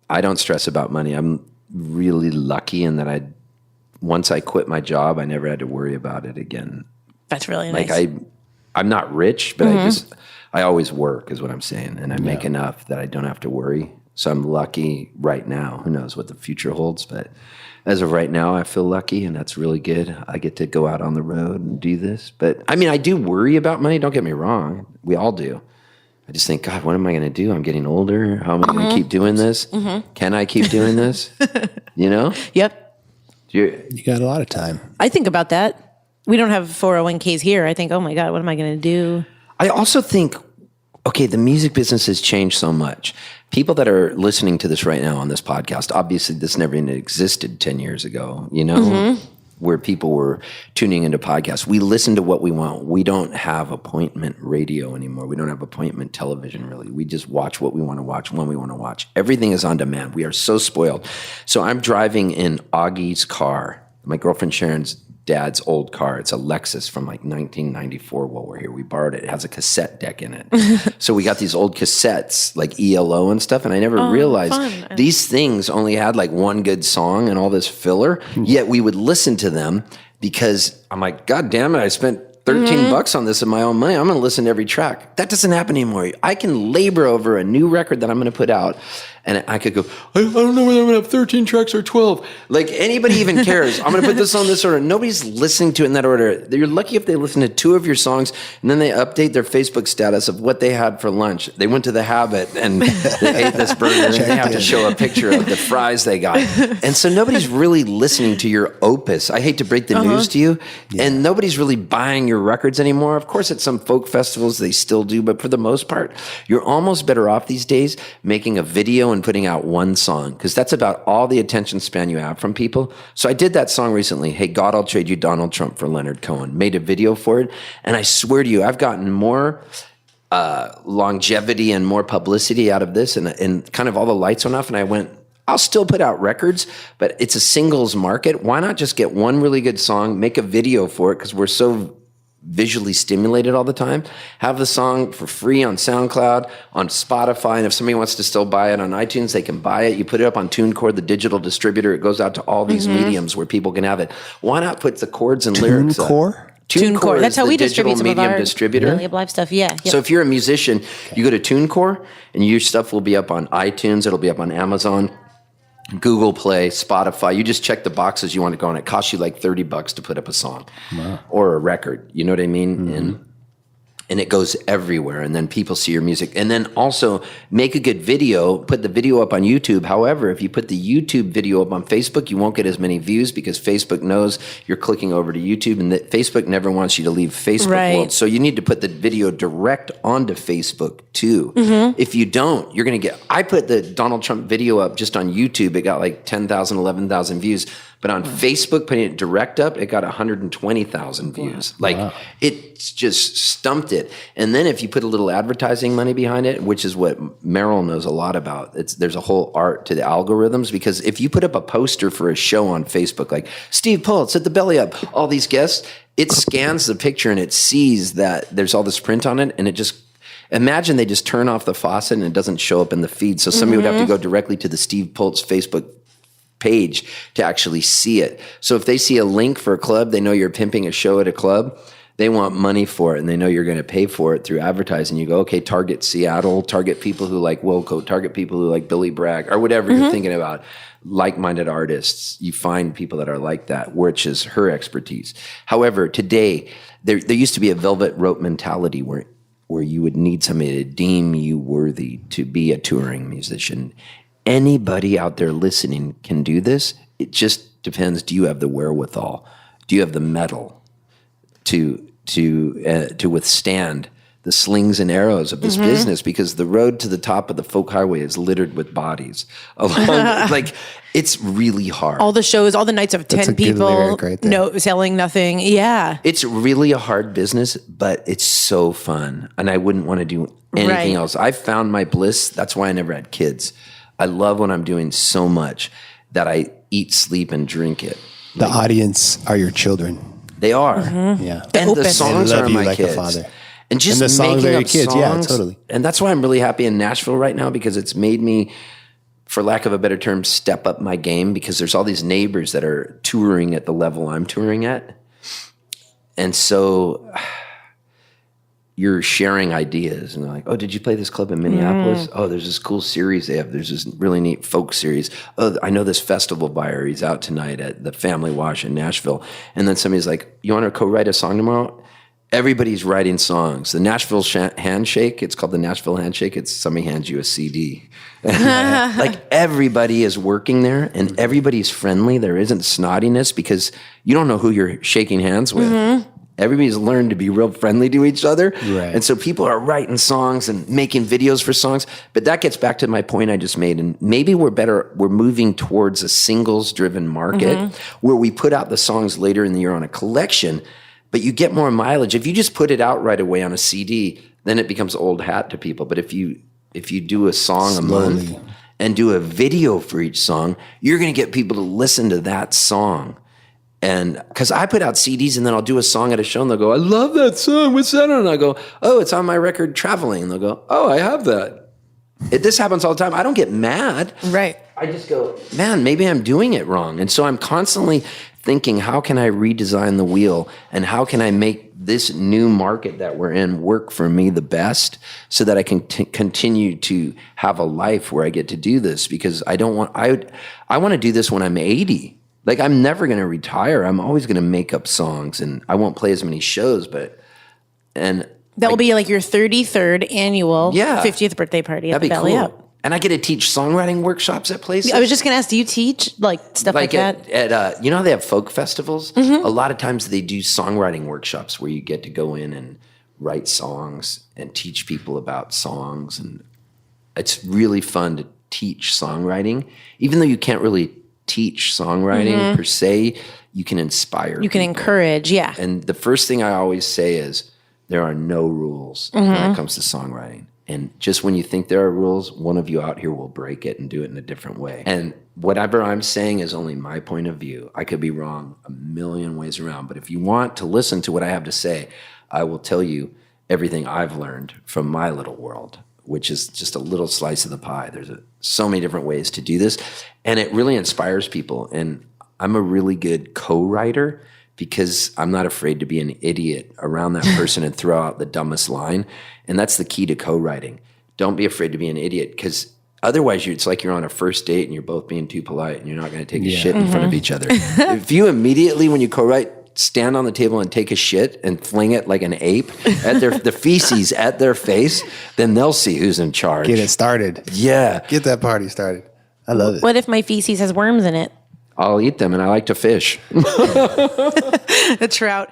I don't stress about money. I'm really lucky in that once I quit my job, I never had to worry about it again. That's really nice. I'm not rich, but I always work is what I'm saying. And I make enough that I don't have to worry. So I'm lucky right now. Who knows what the future holds, but as of right now, I feel lucky, and that's really good. I get to go out on the road and do this. But I mean, I do worry about money. Don't get me wrong. We all do. I just think, God, what am I going to do? I'm getting older. How am I going to keep doing this? Can I keep doing this? You know? Yep. You got a lot of time. I think about that. We don't have 401ks here. I think, oh my God, what am I going to do? I also think, okay, the music business has changed so much. People that are listening to this right now on this podcast, obviously this never even existed 10 years ago, you know, where people were tuning into podcasts. We listen to what we want. We don't have appointment radio anymore. We don't have appointment television, really. We just watch what we want to watch when we want to watch. Everything is on demand. We are so spoiled. So I'm driving in Augie's car, my girlfriend Sharon's dad's old car. It's a Lexus from like 1994 while we're here. We borrowed it. It has a cassette deck in it. So we got these old cassettes like ELO and stuff. And I never realized these things only had like one good song and all this filler. Yet we would listen to them because I'm like, God damn it, I spent $13 on this of my own money. I'm going to listen to every track. That doesn't happen anymore. I can labor over a new record that I'm going to put out, and I could go, I don't know whether I'm going to have 13 tracks or 12. Like, anybody even cares. I'm going to put this on this order. Nobody's listening to it in that order. You're lucky if they listen to 2 of your songs, and then they update their Facebook status of what they had for lunch. They went to the Habit, and they ate this burger, and they have to show a picture of the fries they got. And so nobody's really listening to your opus. I hate to break the news to you, and nobody's really buying your records anymore. Of course, at some folk festivals, they still do, but for the most part, you're almost better off these days making a video and putting out one song, because that's about all the attention span you have from people. So I did that song recently, Hey God, I'll Trade You Donald Trump for Leonard Cohen, made a video for it, and I swear to you, I've gotten more longevity and more publicity out of this, and kind of all the lights went off, and I went, I'll still put out records, but it's a singles market. Why not just get one really good song, make a video for it, because we're so visually stimulated all the time, have the song for free on SoundCloud, on Spotify, and if somebody wants to still buy it on iTunes, they can buy it. You put it up on TuneCore, the digital distributor. It goes out to all these mediums where people can have it. Why not put the chords and lyrics up? TuneCore. That's how we distribute some of our distributor. Live stuff. Yeah. So if you're a musician, you go to TuneCore, and your stuff will be up on iTunes. It'll be up on Amazon, Google Play, Spotify. You just check the boxes you want to go on. It costs you like $30 to put up a song or a record. You know what I mean? And it goes everywhere. And then people see your music. And then also make a good video, put the video up on YouTube. However, if you put the YouTube video up on Facebook, you won't get as many views because Facebook knows you're clicking over to YouTube, and that Facebook never wants you to leave Facebook world. So you need to put the video direct onto Facebook too. If you don't, you're going to get, I put the Donald Trump video up just on YouTube. It got like 10,000, 11,000 views. But on Facebook, putting it direct up, it got 120,000 views. It's just stumped it. And then if you put a little advertising money behind it, which is what Merrill knows a lot about, there's a whole art to the algorithms, because if you put up a poster for a show on Facebook, like Steve Poltz at the Belly Up, all these guests, it scans the picture and it sees that there's all this print on it, and it just, imagine they just turn off the faucet and it doesn't show up in the feed. So somebody would have to go directly to the Steve Poltz Facebook page to actually see it. So if they see a link for a club, they know you're pimping a show at a club, they want money for it, and they know you're going to pay for it through advertising. You go, okay, target Seattle, target people who like Wilco, target people who like Billy Bragg, or whatever you're thinking about, like-minded artists. You find people that are like that, which is her expertise. However, today, there used to be a velvet rope mentality where you would need somebody to deem you worthy to be a touring musician. Anybody out there listening can do this. It just depends. Do you have the wherewithal? Do you have the mettle to withstand the slings and arrows of this business? Because the road to the top of the folk highway is littered with bodies. Like, it's really hard. All the shows, all the nights of 10 people, selling nothing. Yeah. It's really a hard business, but it's so fun. And I wouldn't want to do anything else. I found my bliss. That's why I never had kids. I love what I'm doing so much that I eat, sleep, and drink it. The audience are your children. They are. Yeah. And the songs are my kids. Father. And just the songs making are your up kids. songs. Yeah, totally. And that's why I'm really happy in Nashville right now, because it's made me for lack of a better term, step up my game because there's all these neighbors that are touring at the level I'm touring at. And so you're sharing ideas and they're like, oh, did you play this club in Minneapolis? Oh, there's this cool series they have. There's this really neat folk series. Oh, I know this festival buyer. He's out tonight at the Family Wash in Nashville. And then somebody's like, you want to co-write a song tomorrow? Everybody's writing songs. The Nashville Handshake, it's called the Nashville Handshake. It's somebody hands you a CD. Like everybody is working there and everybody's friendly. There isn't snottiness because you don't know who you're shaking hands with. Everybody's learned to be real friendly to each other. Right. And so people are writing songs and making videos for songs. But that gets back to my point I just made. And maybe we're moving towards a singles driven market where we put out the songs later in the year on a collection, but you get more mileage. If you just put it out right away on a CD, then it becomes old hat to people. But if you do a song a month and do a video for each song, you're going to get people to listen to that song. And because I put out CDs and then I'll do a song at a show and they'll go, I love that song. What's that on? And I go, oh, it's on my record Traveling. And they'll go, oh, I have that. This happens all the time. I don't get mad. Right. I just go, man, maybe I'm doing it wrong. And so I'm constantly thinking, how can I redesign the wheel and how can I make this new market that we're in work for me the best so that I can continue to have a life where I get to do this because I want to do this when I'm 80. Like I'm never going to retire. I'm always going to make up songs and I won't play as many shows, that will be like your 33rd annual 50th birthday party at the Belly cool. Up. And I get to teach songwriting workshops at places. I was just going to ask, do you teach like stuff like that? At you know how they have folk festivals? A lot of times they do songwriting workshops where you get to go in and write songs and teach people about songs. And it's really fun to teach songwriting, even though you can't really teach songwriting per se, you can inspire. You can encourage, yeah. And the first thing I always say is there are no rules when it comes to songwriting. And just when you think there are rules, one of you out here will break it and do it in a different way. And whatever I'm saying is only my point of view. I could be wrong a million ways around. But if you want to listen to what I have to say, I will tell you everything I've learned from my little world, which is just a little slice of the pie. There's so many different ways to do this. And it really inspires people. And I'm a really good co-writer because I'm not afraid to be an idiot around that person and throw out the dumbest line. And that's the key to co-writing. Don't be afraid to be an idiot because otherwise it's like you're on a first date and you're both being too polite and you're not going to take a shit in front of each other. If you immediately, when you co-write, stand on the table and take a shit and fling it like an ape at the feces at their face, then they'll see who's in charge. Get it started. Yeah. Get that party started. I love it. What if my feces has worms in it? I'll eat them and I like to fish. A trout.